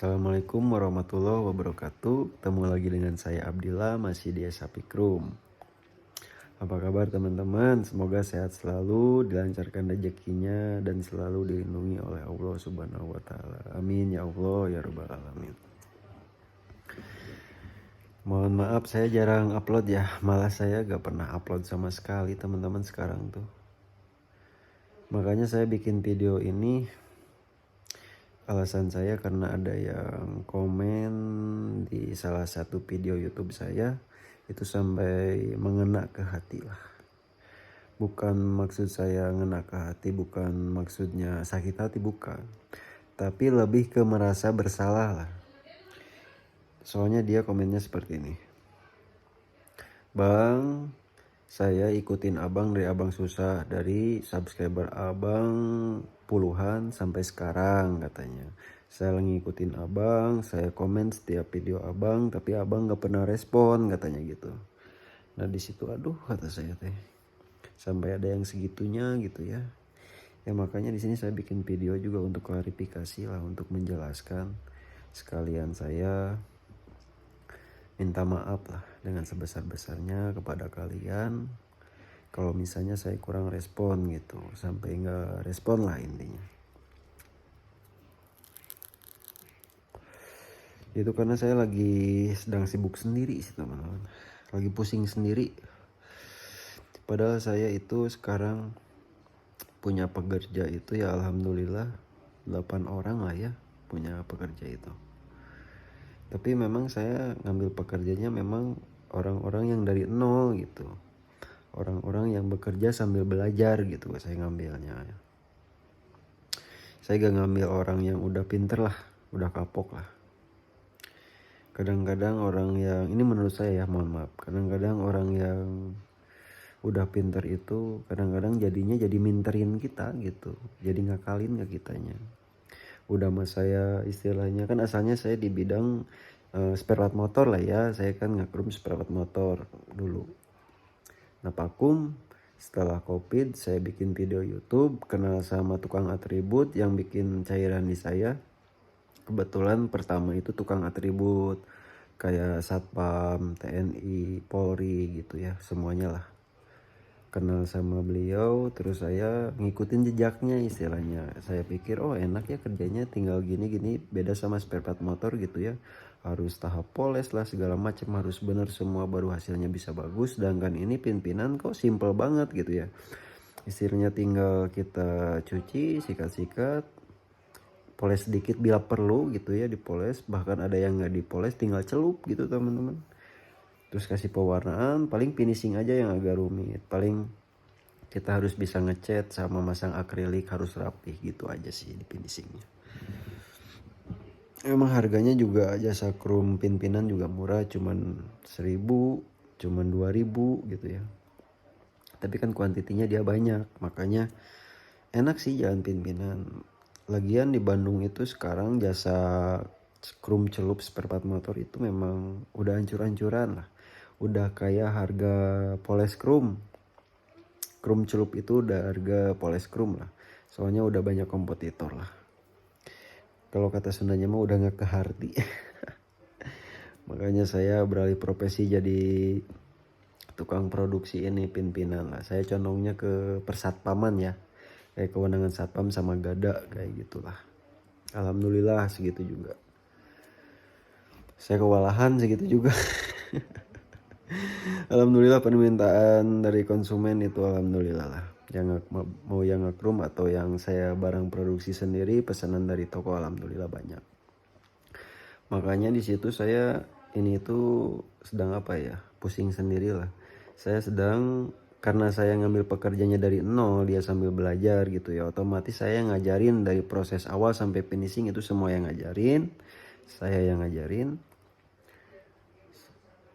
Assalamualaikum warahmatullahi wabarakatuh. Ketemu lagi dengan saya Abdillah, masih di Sapik Room. Apa kabar teman-teman? Semoga sehat selalu, dilancarkan rezekinya dan selalu dilindungi oleh Allah Subhanahu wa taala. Amin ya Allah ya rabbal alamin. Mohon maaf saya jarang upload ya. Malah saya gak pernah upload sama sekali teman-teman sekarang tuh. Makanya saya bikin video ini. Alasan saya karena ada yang komen di salah satu video YouTube saya itu sampai mengena ke hati lah. Bukan maksud saya ngena ke hati, bukan maksudnya sakit hati, bukan. Tapi lebih ke merasa bersalah lah. Soalnya dia komennya seperti ini. Bang, saya ikutin abang dari abang susah, dari subscriber abang puluhan sampai sekarang katanya. Saya ngikutin abang, saya komen setiap video abang, tapi abang gak pernah respon katanya gitu. Nah di situ aduh kata saya teh, sampai ada yang segitunya gitu ya. Ya makanya di sini saya bikin video juga untuk klarifikasi lah, untuk menjelaskan. Sekalian saya minta maaf lah dengan sebesar-besarnya kepada kalian kalau misalnya saya kurang respon gitu, sampai nggak respon lah intinya. Itu karena saya lagi sedang sibuk sendiri sih teman-teman, lagi pusing sendiri. Padahal saya itu sekarang punya pekerja itu ya alhamdulillah 8 orang lah ya punya pekerja itu. Tapi memang saya ngambil pekerjanya memang orang-orang yang dari nol gitu. Orang-orang yang bekerja sambil belajar gitu saya ngambilnya. Saya gak ngambil orang yang udah pinter lah, udah kapok lah. Kadang-kadang orang yang, ini menurut saya ya, mohon maaf. Kadang-kadang orang yang udah pinter itu kadang-kadang jadinya jadi minterin kita gitu. Jadi ngakalin ke kitanya. Udah mas saya istilahnya kan asalnya saya di bidang spare part motor lah ya. Saya kan ngakrum spare part motor dulu. Nah vakum setelah covid saya bikin video YouTube, kenal sama tukang atribut yang bikin cairan di saya. Kebetulan pertama itu tukang atribut kayak Satpam, TNI, Polri gitu ya, semuanya lah. Kenal sama beliau, terus saya ngikutin jejaknya istilahnya. Saya pikir oh enak ya kerjanya, tinggal gini-gini, beda sama spare part motor gitu ya. Harus tahap poles lah segala macam, harus bener semua baru hasilnya bisa bagus. Sedangkan ini pimpinan kok simple banget gitu ya. Istilahnya tinggal kita cuci, sikat-sikat, poles sedikit bila perlu gitu ya, dipoles. Bahkan ada yang nggak dipoles, tinggal celup gitu teman-teman. Terus kasih pewarnaan, paling finishing aja yang agak rumit. Paling kita harus bisa ngecat sama masang akrilik, harus rapih gitu aja sih di finishingnya. Emang harganya juga jasa krum pimpinan juga murah, cuman 1.000, cuman 2.000 gitu ya. Tapi kan kuantitinya dia banyak, makanya enak sih jalan pimpinan. Lagian di Bandung itu sekarang jasa krum celup spare part motor itu memang udah hancur-hancuran lah. Udah kayak harga poles krum. Krum celup itu udah harga poles krum lah. Soalnya udah banyak kompetitor lah. Kalau kata Sundanya mah udah gak ke harti. Makanya saya beralih profesi jadi tukang produksi ini pimpinan lah. Saya condongnya ke persatpaman ya. Kayak kewenangan satpam sama gada kayak gitulah. Alhamdulillah segitu juga. Saya kewalahan segitu juga. Alhamdulillah permintaan dari konsumen itu alhamdulillah lah. Yang mau yang ngakrum atau yang saya barang produksi sendiri, pesanan dari toko alhamdulillah banyak. Makanya di situ saya ini tuh sedang apa ya, pusing sendiri lah. Saya sedang, karena saya ngambil pekerjanya dari nol, dia sambil belajar gitu ya, otomatis saya ngajarin dari proses awal sampai finishing itu semua yang ngajarin, saya yang ngajarin.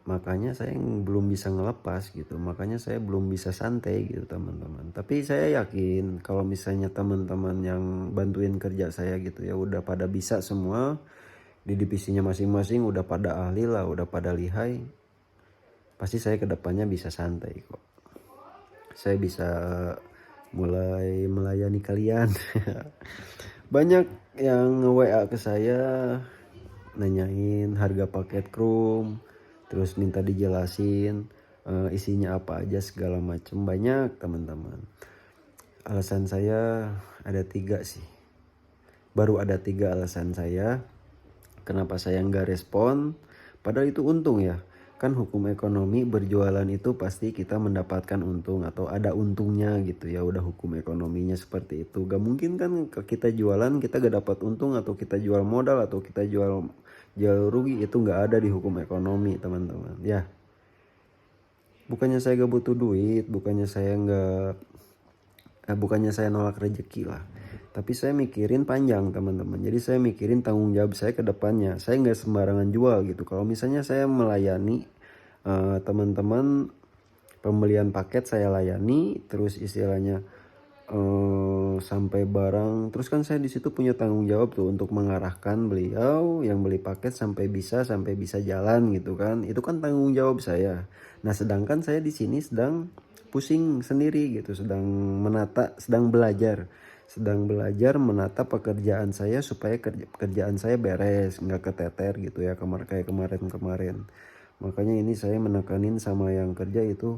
Makanya saya belum bisa ngelepas gitu, makanya saya belum bisa santai gitu teman-teman. Tapi saya yakin kalau misalnya teman-teman yang bantuin kerja saya gitu ya udah pada bisa semua di divisinya masing-masing, udah pada ahli lah, udah pada lihai, pasti saya kedepannya bisa santai kok. Saya bisa mulai melayani kalian. Banyak yang nge-WA ke saya nanyain harga paket krum, terus minta dijelasin isinya apa aja segala macam, banyak teman-teman. Alasan saya ada 3 sih, baru ada 3 alasan saya kenapa saya nggak respon. Padahal itu untung ya, kan hukum ekonomi berjualan itu pasti kita mendapatkan untung atau ada untungnya gitu ya, udah hukum ekonominya seperti itu. Gak mungkin kan kita jualan kita gak dapat untung, atau kita jual modal atau kita jual rugi, itu gak ada di hukum ekonomi teman-teman ya. Bukannya saya gak butuh duit, bukannya saya nolak rezeki lah, tapi saya mikirin panjang teman-teman. Jadi saya mikirin tanggung jawab saya ke depannya. Saya nggak sembarangan jual gitu. Kalau misalnya saya melayani teman-teman pembelian paket, saya layani terus istilahnya sampai barang, terus kan saya di situ punya tanggung jawab tuh untuk mengarahkan beliau yang beli paket sampai bisa jalan gitu kan. Itu kan tanggung jawab saya. Nah sedangkan saya di sini sedang pusing sendiri gitu, sedang belajar menata pekerjaan saya supaya kerjaan saya beres, nggak keteter gitu ya kayak kemarin. Makanya ini saya menekanin sama yang kerja itu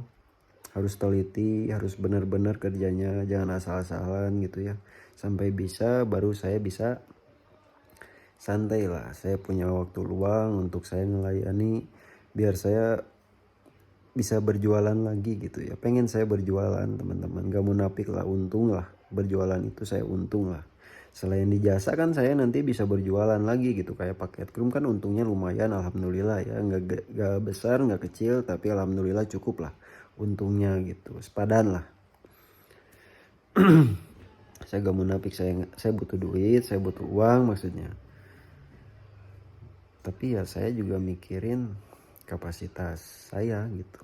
harus teliti, harus benar-benar kerjanya, jangan asal-asalan gitu ya. Sampai baru saya bisa santai lah, saya punya waktu luang untuk saya melayani, biar saya bisa berjualan lagi gitu ya. Pengen saya berjualan teman-teman, gak munafik lah, untung lah berjualan itu, saya untung lah. Selain di jasa kan saya nanti bisa berjualan lagi gitu, kayak paket krum kan untungnya lumayan alhamdulillah ya, nggak besar nggak kecil tapi alhamdulillah cukup lah untungnya gitu, sepadan lah. Saya gak munafik, saya butuh duit, saya butuh uang maksudnya. Tapi ya saya juga mikirin kapasitas saya gitu.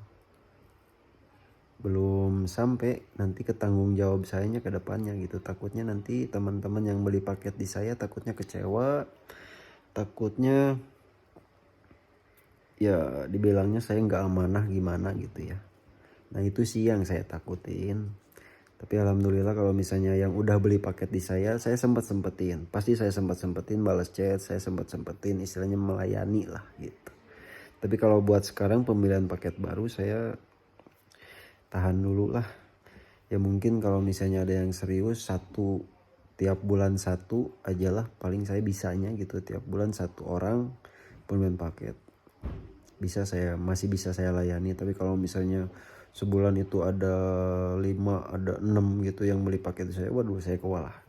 Belum sampai nanti ke tanggung jawab sayanya ke depannya gitu. Takutnya nanti teman-teman yang beli paket di saya takutnya kecewa, takutnya ya dibilangnya saya nggak amanah gimana gitu ya. Nah itu sih yang saya takutin. Tapi alhamdulillah kalau misalnya yang udah beli paket di saya sempetin. Pasti saya sempetin balas chat, saya sempetin istilahnya melayani lah gitu. Tapi kalau buat sekarang pemilihan paket baru saya tahan dulu lah. Ya mungkin kalau misalnya ada yang serius tiap bulan satu aja lah paling saya bisanya gitu, tiap bulan 1 orang pemilihan paket. Masih bisa saya layani. Tapi kalau misalnya sebulan itu ada 5, ada 6 gitu yang beli paket saya, waduh saya kewalahan.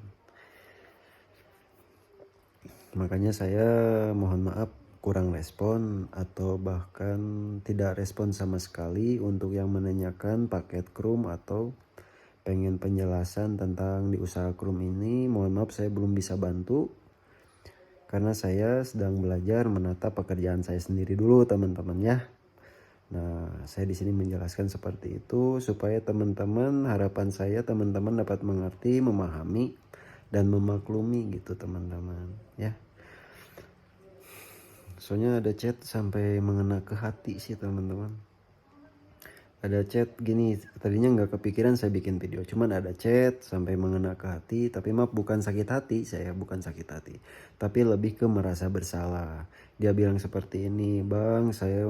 Makanya saya mohon maaf kurang respon atau bahkan tidak respon sama sekali untuk yang menanyakan paket krum atau pengen penjelasan tentang di usaha krum ini. Mohon maaf saya belum bisa bantu karena saya sedang belajar menata pekerjaan saya sendiri dulu teman-teman ya. Nah, saya di sini menjelaskan seperti itu supaya teman-teman, harapan saya teman-teman dapat mengerti, memahami dan memaklumi gitu teman-teman ya. Soalnya ada chat sampai mengena ke hati sih teman-teman. Ada chat gini, tadinya nggak kepikiran saya bikin video, cuman ada chat sampai mengena ke hati. Tapi maaf, bukan sakit hati, saya bukan sakit hati, tapi lebih ke merasa bersalah. Dia bilang seperti ini, bang saya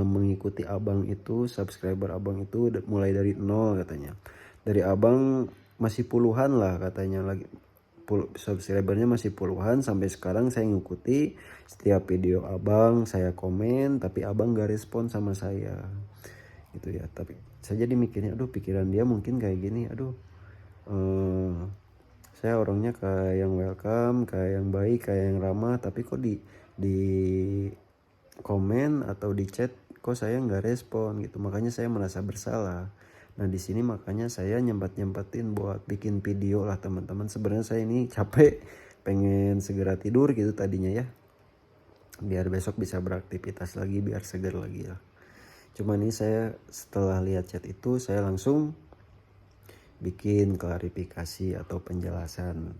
mengikuti abang itu, subscriber abang itu mulai dari 0 katanya. Dari abang masih puluhan lah katanya, lagi subscribernya masih puluhan, sampai sekarang saya ngikuti setiap video abang, saya komen tapi abang gak respon sama saya gitu ya. Tapi saya jadi mikirnya, aduh pikiran dia mungkin kayak gini, aduh saya orangnya kayak yang welcome, kayak yang baik, kayak yang ramah, tapi kok di komen atau di chat kok saya nggak respon gitu. Makanya saya merasa bersalah. Nah di sini makanya saya nyempetin buat bikin video lah teman-teman. Sebenarnya saya ini capek, pengen segera tidur gitu tadinya ya, biar besok bisa beraktivitas lagi, biar segar lagi lah. Cuman ini saya setelah lihat chat itu saya langsung bikin klarifikasi atau penjelasan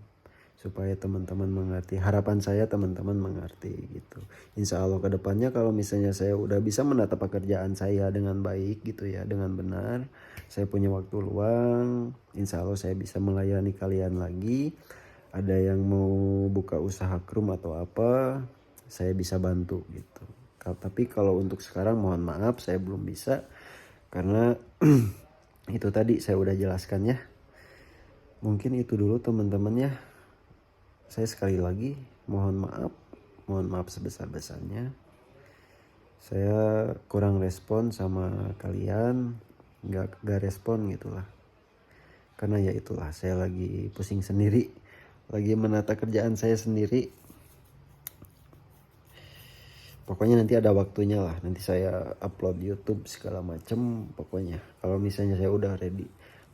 supaya teman-teman mengerti. Harapan saya teman-teman mengerti gitu. Insya Allah kedepannya kalau misalnya saya udah bisa menata pekerjaan saya dengan baik gitu ya, dengan benar, saya punya waktu luang, insya Allah saya bisa melayani kalian lagi. Ada yang mau buka usaha krum atau apa, saya bisa bantu gitu. Tapi kalau untuk sekarang mohon maaf saya belum bisa, karena itu tadi saya udah jelaskan ya. Mungkin itu dulu teman-teman ya. Saya sekali lagi mohon maaf sebesar-besarnya. Saya kurang respon sama kalian, gak respon gitulah. Karena ya itulah, saya lagi pusing sendiri, lagi menata kerjaan saya sendiri. Pokoknya nanti ada waktunya lah, nanti saya upload YouTube segala macem. Pokoknya kalau misalnya saya udah ready.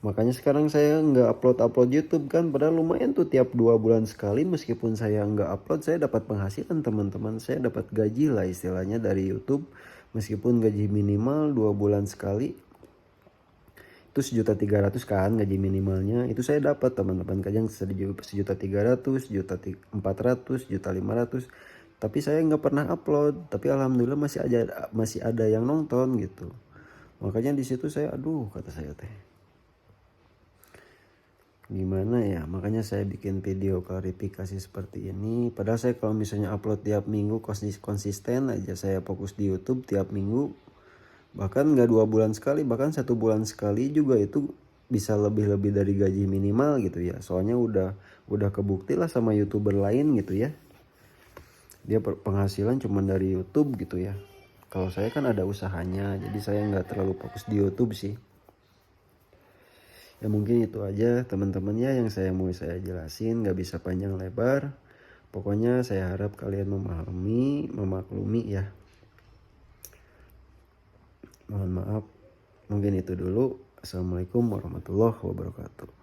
Makanya sekarang saya nggak upload YouTube kan, padahal lumayan tuh tiap 2 bulan sekali. Meskipun saya nggak upload, saya dapat penghasilan teman-teman, saya dapat gaji lah istilahnya dari YouTube. Meskipun gaji minimal 2 bulan sekali itu 1.300.000 kan gaji minimalnya, itu saya dapat teman-teman. Kadang 1.300.000, 1.400.000, 1.500.000. Tapi saya nggak pernah upload, tapi alhamdulillah masih ada yang nonton gitu. Makanya di situ saya aduh, kata saya teh gimana ya. Makanya saya bikin video klarifikasi seperti ini. Padahal saya kalau misalnya upload tiap minggu konsisten aja, saya fokus di YouTube tiap minggu, bahkan nggak 2 bulan sekali, bahkan 1 bulan sekali juga itu bisa lebih dari gaji minimal gitu ya. Soalnya udah kebukti lah sama YouTuber lain gitu ya, dia penghasilan cuma dari YouTube gitu ya. Kalau saya kan ada usahanya, jadi saya nggak terlalu fokus di YouTube sih. Ya mungkin itu aja teman-teman ya yang saya jelasin, nggak bisa panjang lebar. Pokoknya saya harap kalian memahami, memaklumi ya. Mohon maaf, mungkin itu dulu. Assalamualaikum warahmatullahi wabarakatuh.